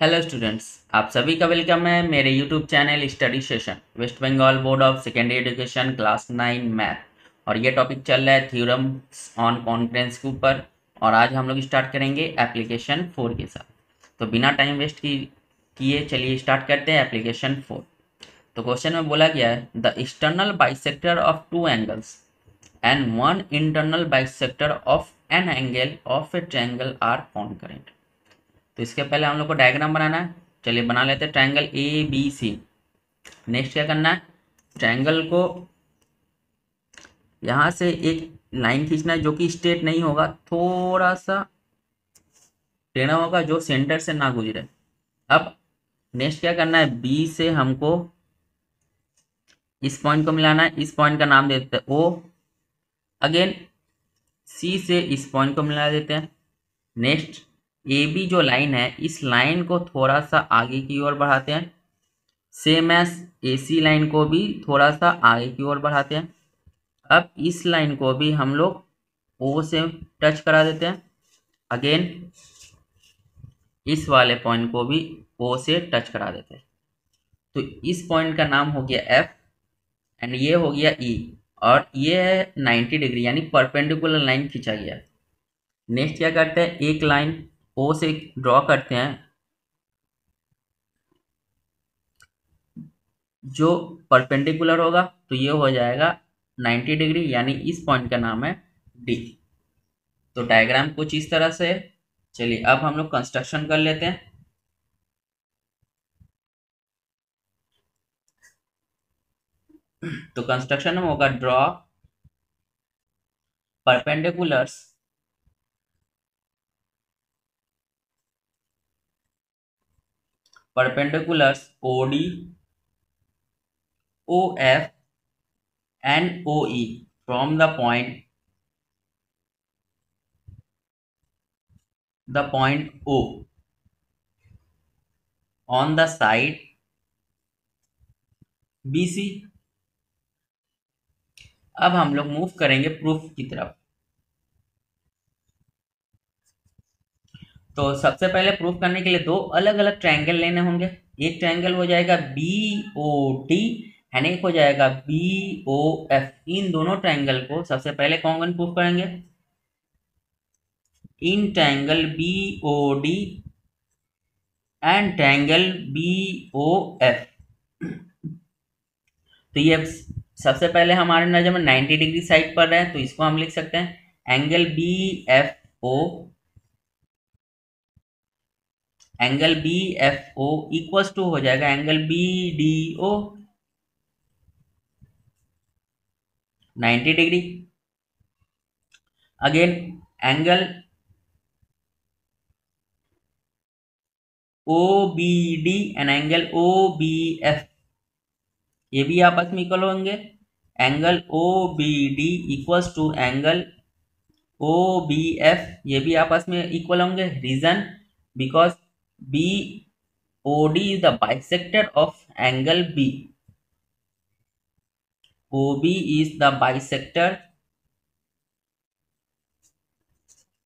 Hello students, आप सभी का वेलकम है मेरे YouTube channel study session West Bengal board of secondary education class 9 math. और ये टॉपिक चल रहा है थ्योरम्स ऑन कॉन्करेंस के ऊपर। और आज हम लोग स्टार्ट करेंगे एप्लीकेशन 4 के साथ। तो बिना टाइम वेस्ट किए चलिए स्टार्ट करते हैं एप्लीकेशन 4। तो क्वेश्चन में बोला गया है the external bisector of two angles and one internal bisector of an angle of a triangle are concurrent. तो इसके पहले हम लोग को डायग्राम बनाना है। चलिए बना लेते हैं triangle A B C. Next क्या करना है, ट्रायंगल को यहाँ से एक लाइन खींचना है जो कि स्ट्रेट नहीं होगा, थोड़ा सा टेढ़ा होगा, जो सेंटर से ना गुजरे। अब नेक्स्ट क्या करना है, बी से हमको इस पॉइंट को मिलाना है। इस पॉइंट का नाम दे देते हैं ओ। अगेन सी से इस पॉइंट को मिला देते हैं। नेक्स्ट ए बी जो लाइन है, इस लाइन को थोड़ा सा आगे की ओर बढ़ाते हैं। सेम एस एसी लाइन को भी थोड़ा सा आगे की ओर बढ़ाते हैं। अब इस लाइन को भी हम लोग ओ से टच करा देते हैं। अगेन इस वाले पॉइंट को भी ओ से टच करा देते हैं। तो इस पॉइंट का नाम हो गया एफ एंड ये हो गया ई। और ये है 90 डिग्री यानी परपेंडिकुलर लाइन खींचा गया है। नेक्स्ट क्या करते हैं, एक लाइन ओ से ड्रॉ करते हैं जो परपेंडिकुलर होगा, तो ये हो जाएगा 90 डिग्री यानी इस पॉइंट का नाम है डी। तो डायग्राम कुछ इस तरह से है। चलिए अब हम लोग कंस्ट्रक्शन कर लेते हैं। तो कंस्ट्रक्शन में होगा draw perpendiculars perpendiculars OD O F and O E from the point O on the side B C. अब हम लोग मूव करेंगे प्रूफ की तरफ। तो सबसे पहले प्रूफ करने के लिए दो अलग अलग ट्रायंगल लेने होंगे। एक ट्रायंगल हो जाएगा बी ओ टी एंड एक हो जाएगा बी ओ एफ। इन दोनों ट्रायंगल को सबसे पहले कौन प्रूफ करेंगे, in triangle B O D and triangle B O F. तो ये सबसे पहले हमारे नजर में 90 डिग्री साइड पर है, तो इसको हम लिख सकते हैं angle B F O. Angle B F O equals to हो जाएगा angle B D O 90 degree. Again angle O B D and angle O B F, ये भी आपस में इक्वल होंगे। Angle O B D equals to angle O B F, ये भी आपस में इक्वल होंगे। Reason because B O D is the bisector of angle B. O B is the bisector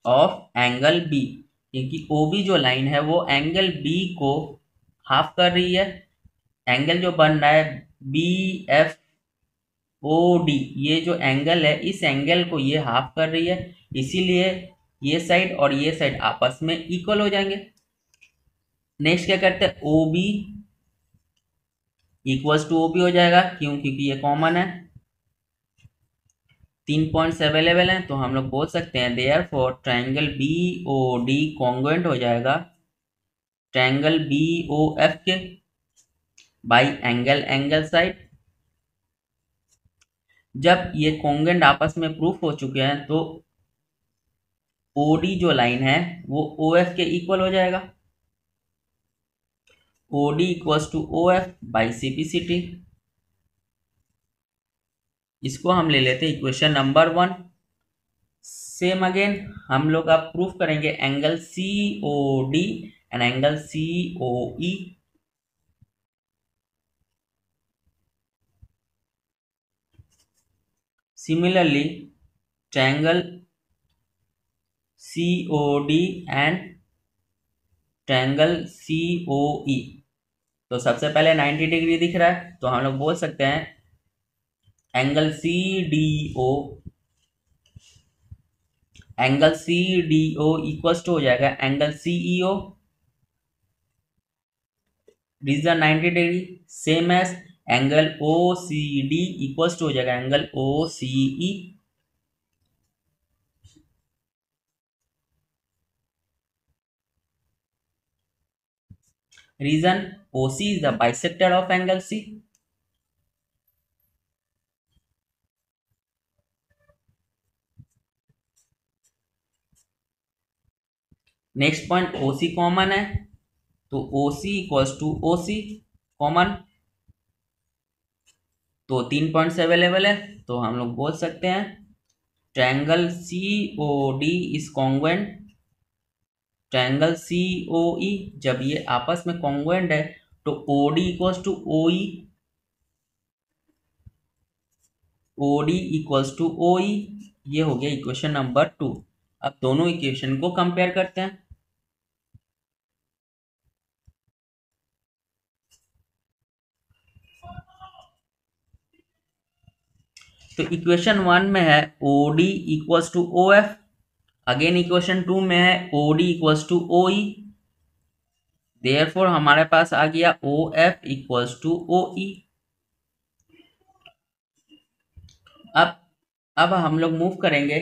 of angle B, क्योंकि O B जो line है वो angle B को हाफ कर रही है। एंगल जो बन रहा है बी एफ ओ डी, ये जो एंगल है इस एंगल को ये हाफ कर रही है, इसीलिए ये साइड और ये साइड आपस में इक्वल हो जाएंगे। नेक्स्ट क्या करते हैं, O B equals to O B हो जाएगा, क्यों, क्योंकि ये कॉमन है। 3 पॉइंट्स अवेलेबल हैं, तो हम लोग बोल सकते हैं therefore triangle B O D congruent हो जाएगा ट्राइंगल बी ओ एफ के बाई एंगल एंगल साइड। जब ये कॉन्ग्रुएंट आपस में प्रूफ हो चुके हैं तो ओडी जो लाइन है वो ओ एफ के इक्वल हो जाएगा। OD equals to O F by CPCT. इसको हम ले लेते हैं इक्वेशन नंबर 1। सेम अगेन हम लोग अब प्रूफ करेंगे angle C O D and angle C O E. Similarly triangle COD and triangle C O E. तो सबसे पहले 90 डिग्री दिख रहा है, तो हम लोग बोल सकते हैं angle C D O, angle C D O equals to हो जाएगा angle C E O, reason 90 degree, same as angle O C D equals to हो जाएगा angle O C E. Reason O C is the bisector of angle C. Next point O C common है, तो O C equals to O C common, तो 3 points available है, तो हम लोग बोल सकते हैं triangle C O D is congruent, triangle C O E जब ये आपस में कॉन्ग्रुएंट है तो O D equals to O E, O D equals to O E. ये हो गया इक्वेशन नंबर 2। अब दोनों इक्वेशन को कंपेयर करते हैं। तो इक्वेशन 1 में है O D equals to O F, again equation 2 में है O D equals to O E, therefore हमारे पास आ गया O F equals to O E. अब अब हम लोग मूव करेंगे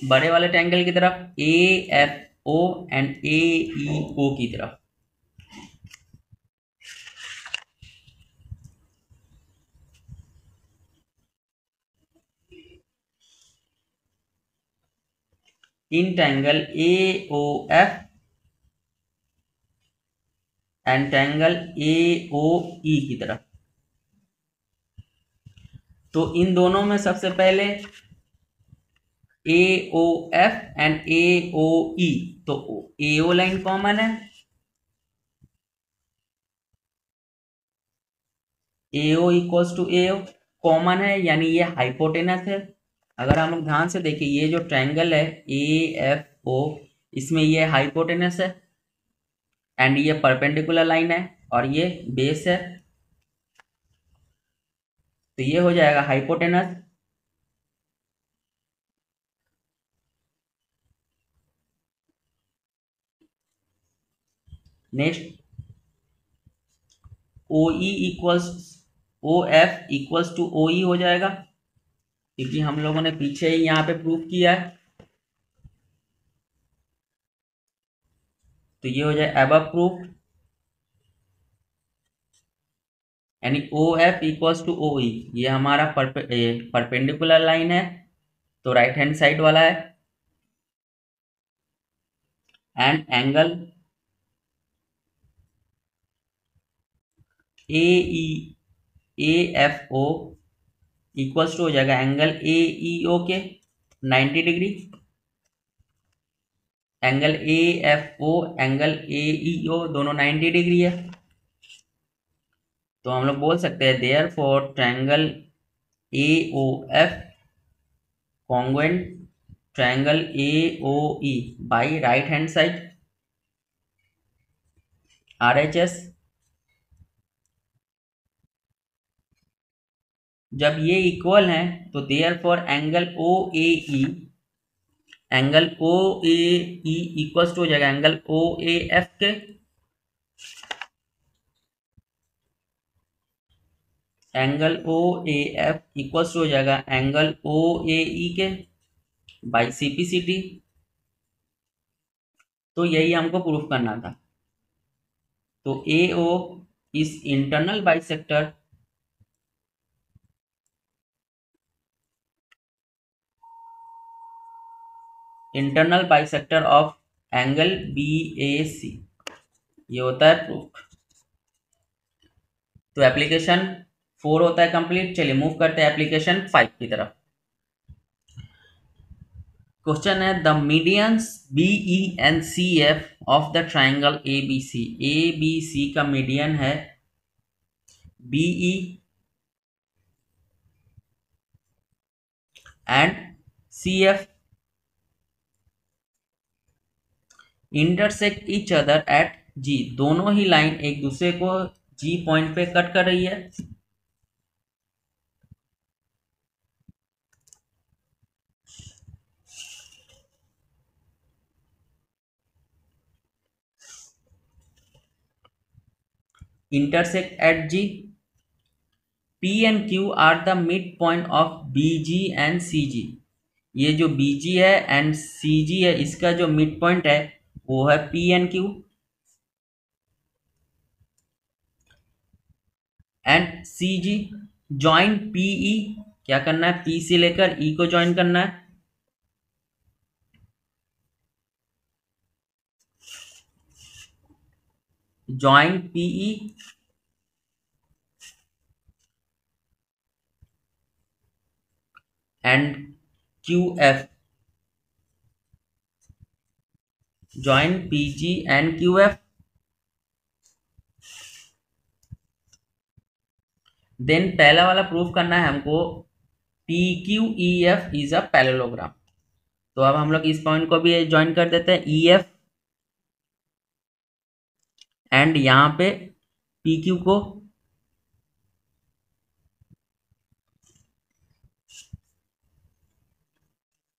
बड़े वाले ट्रायंगल की तरफ, ए F O and A E O की तरफ। In triangle A O F and triangle A O E की तरफ। तो इन दोनों में सबसे पहले ए O F and A O E, तो ए ओ लाइन कॉमन है, A O equals to A O common है, यानी ये हाइपोटेनस है। अगर हम लोग ध्यान से देखें ये जो ट्रायंगल है ए एफ ओ, इसमें ये हाइपोटेनस है एंड ये परपेंडिकुलर लाइन है और ये बेस है, तो ये हो जाएगा hypotenuse. Next O E equals O F equals to O E हो जाएगा, क्योंकि हम लोगों ने पीछे ही यहाँ पे प्रूफ किया है, तो ये हो जाए अबव प्रूफ, यानी O F equals to O E. ये हमारा परपेंडिकुलर लाइन है, तो राइट हैंड साइड वाला है, and angle A E A F O equals to हो जाएगा एंगल ए ई ओ के 90 degree, angle A F O angle A E O दोनों 90 डिग्री है, तो हम लोग बोल सकते हैं therefore triangle A O F congruent triangle A O E by right hand side R H S. जब ये इक्वल है तो therefore angle O A E, angle O A E equals to हो जाएगा एंगल ओ ए एफ के, angle O A F equals to हो जाएगा एंगल ओ ए ई के by C P C T. तो यही हमको proof करना था। तो A O is internal bisector of angle B A C, ये होता है प्रूफ। तो एप्लीकेशन 4 होता है कंप्लीट। चलिए मूव करते हैं एप्लीकेशन 5 की तरफ। क्वेश्चन है the medians B E and C F of the triangle A B C. A B C का मीडियन है B E and C F intersect each other at G, दोनों ही लाइन एक दूसरे को जी पॉइंट पे कट कर रही है। intersect at G. P and Q are the midpoint of BG and CG. ये जो BG है एंड CG है, इसका जो मिड पॉइंट है वो है P and Q। And CG join PE, क्या करना है, P से लेकर E को ज्वाइन करना है। Join PE and QF, join PG and QF। Then पहला वाला प्रूफ करना है हमको, PQEF इज अ पैरेललोग्राम। तो अब हम लोग इस पॉइंट को भी ज्वाइन कर देते हैं EF, एंड यहाँ पे PQ को।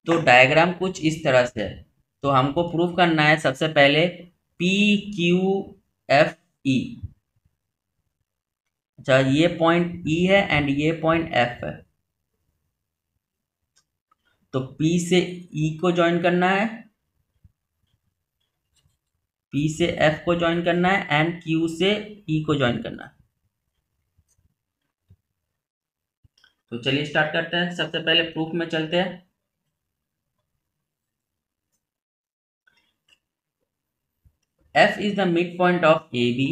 तो डायग्राम कुछ इस तरह से है। तो हमको प्रूफ करना है सबसे पहले PQFE। अच्छा, ये पॉइंट E है एंड ये पॉइंट F है। तो P से E को ज्वाइन करना है, P से F को ज्वाइन करना है एंड Q से E को ज्वाइन करना है। तो चलिए स्टार्ट करते हैं। सबसे पहले प्रूफ में चलते हैं। F is the midpoint of AB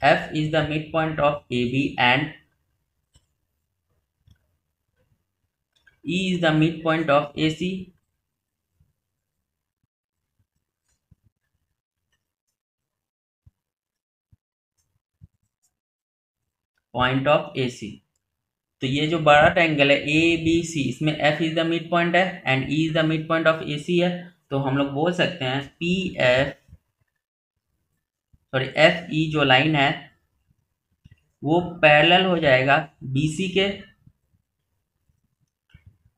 F is the midpoint of AB and E is the midpoint of AC। Point of AC। तो ये जो बड़ा ट्रायंगल है ABC, इसमें F is the mid point है and E is the mid point of AC है। तो हम लोग बोल सकते हैं FE जो लाइन है वो पैरेलल हो जाएगा BC के,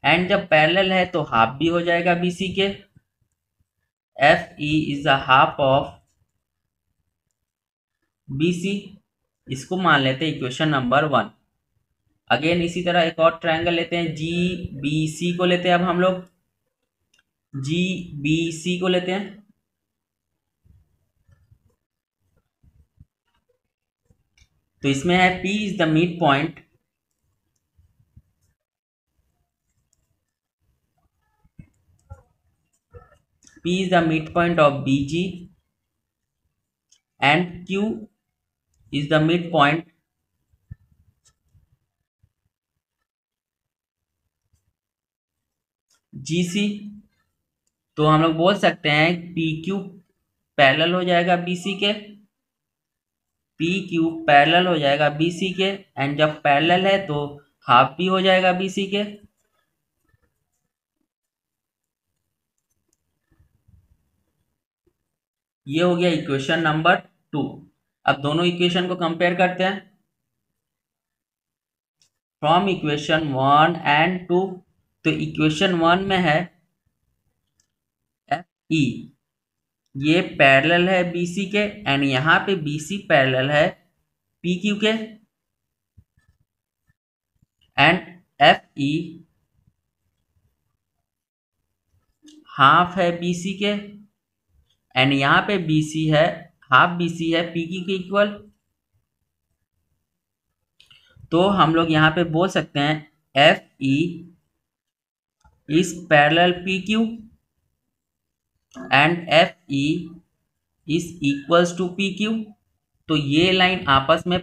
एंड जब पैरेलल है तो हाफ भी हो जाएगा BC के। FE is the half of BC। इसको मान लेते हैं इक्वेशन नंबर 1। अगेन इसी तरह एक और ट्रायंगल लेते हैं, GBC को लेते हैं। अब हम लोग GBC को लेते हैं। तो इसमें है P is the mid point, P is the midpoint of BG and Q is the midpoint GC। तो हम लोग बोल सकते हैं PQ पैरेलल हो जाएगा BC के, PQ पैरेलल हो जाएगा BC के, एंड जब पैरेलल है तो हाफ भी हो जाएगा BC के। ये हो गया इक्वेशन नंबर 2। अब दोनों इक्वेशन को कंपेयर करते हैं फ्रॉम इक्वेशन 1 एंड 2। तो इक्वेशन 1 में है FE, ये पैरेलल है BC के, एंड यहाँ पे BC पैरेलल है PQ के, एंड FE हाफ है BC के, एंड यहाँ पे BC है, हाफ BC है PQ के इक्वल। तो हम लोग यहाँ पे बोल सकते हैं FE is parallel PQ and FE is equals to PQ। तो ये लाइन आपस में,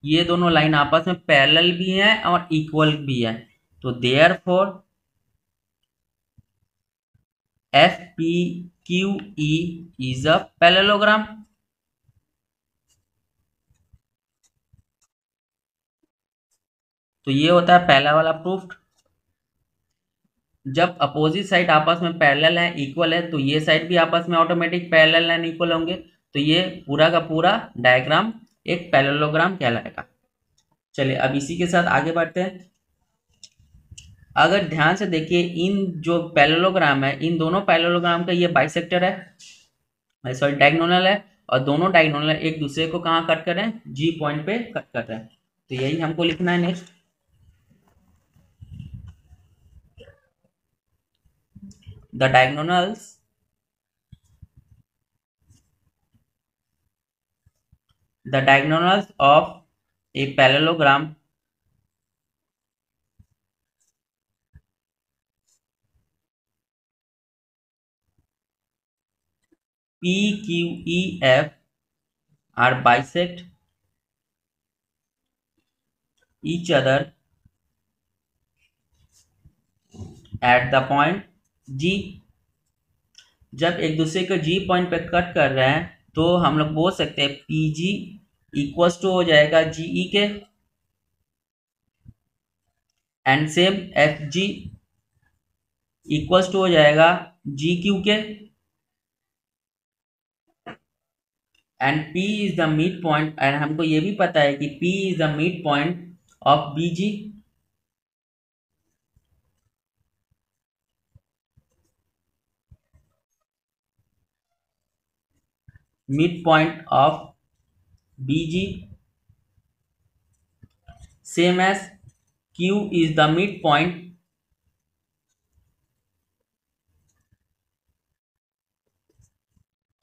ये दोनों लाइन आपस में पैरेलल भी है और इक्वल भी है। तो therefore FPQE is a parallelogram. तो ये होता है पहला वाला प्रूफ। जब अपोजिट साइड आपस में पैरेलल है, इक्वल है, तो ये साइड भी आपस में ऑटोमेटिक पैरेलल एंड इक्वल होंगे, तो ये पूरा का पूरा डायग्राम एक पैरेललोग्राम कहलाएगा। चलिए अब इसी के साथ आगे बढ़ते हैं। अगर ध्यान से देखिए, इन जो पैरेललोग्राम है, इन दोनों पैरेललोग्राम का ये बाइसेक्टर है, सॉरी डायगोनल है, और दोनों डायगोनल एक दूसरे को कहाँ कट कर रहे हैं, जी पॉइंट पे कट कर रहे हैं। तो यही हमको लिखना है next. The diagonals of a parallelogram PQEF are bisect each other at the point G। जब एक दूसरे को G पॉइंट पे कट कर रहे हैं तो हम लोग बोल सकते हैं PG इक्वल्स टू हो जाएगा GE के, and same FG equals to हो जाएगा GQ के, and P is the mid point, and हमको ये भी पता है कि P is the mid point of BG। midpoint of BG, same as Q is the midpoint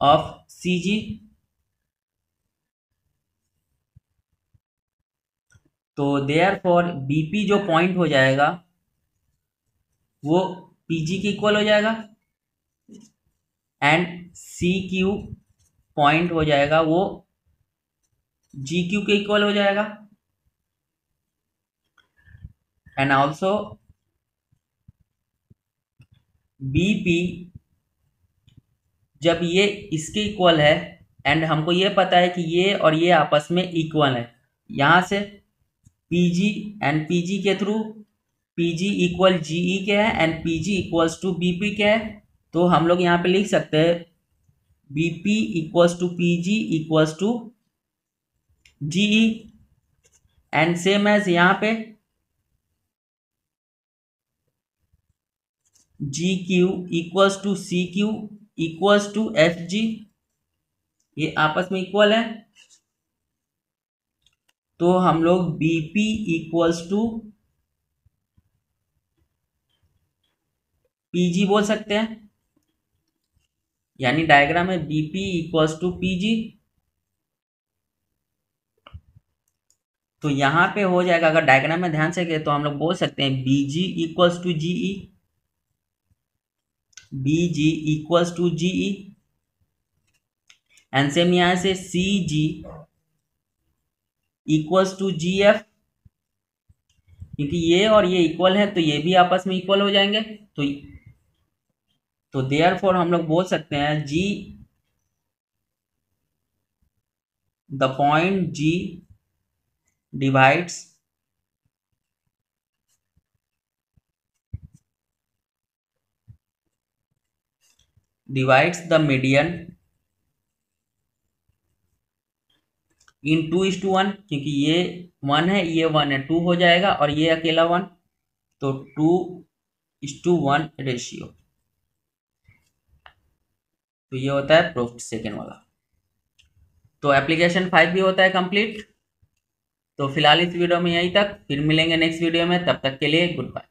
of CG। तो देयरफॉर BP जो पॉइंट हो जाएगा वो PG के इक्वल हो जाएगा, एंड CQ पॉइंट हो जाएगा वो GQ के इक्वल हो जाएगा, एंड ऑल्सो BP जब ये इसके इक्वल है, एंड हमको ये पता है कि ये और ये आपस में इक्वल है, यहाँ से PG एंड PG के थ्रू PG इक्वल GE के है and PG equals to BP के है, तो हम लोग यहाँ पे लिख सकते हैं BP equals to PG equals to GE, and same as यहाँ पे GQ equals to CQ equals to FG, ये आपस में इक्वल है, तो हम लोग BP इक्वल्स टू PG बोल सकते हैं, यानी डायग्राम में BP इक्वल्स टू PG। तो यहाँ पे हो जाएगा, अगर डायग्राम में ध्यान से तो हम लोग बोल सकते हैं BG equals to GE, BG equals to GE, and same यहाँ से CG इक्वल्स टू GF, क्योंकि ये और ये इक्वल है तो ये भी आपस में इक्वल हो जाएंगे, तो देयरफॉर हम लोग बोल सकते हैं G, the point G divides the median in 2:1, क्योंकि ये 1 है, ये 1 है, 2 हो जाएगा, और ये अकेला 1, तो 2:1 रेशियो। तो ये होता है प्रूफ सेकेंड वाला। तो एप्लीकेशन 5 भी होता है कंप्लीट। तो फिलहाल इस वीडियो में यहीं तक, फिर मिलेंगे नेक्स्ट वीडियो में, तब तक के लिए गुड बाय।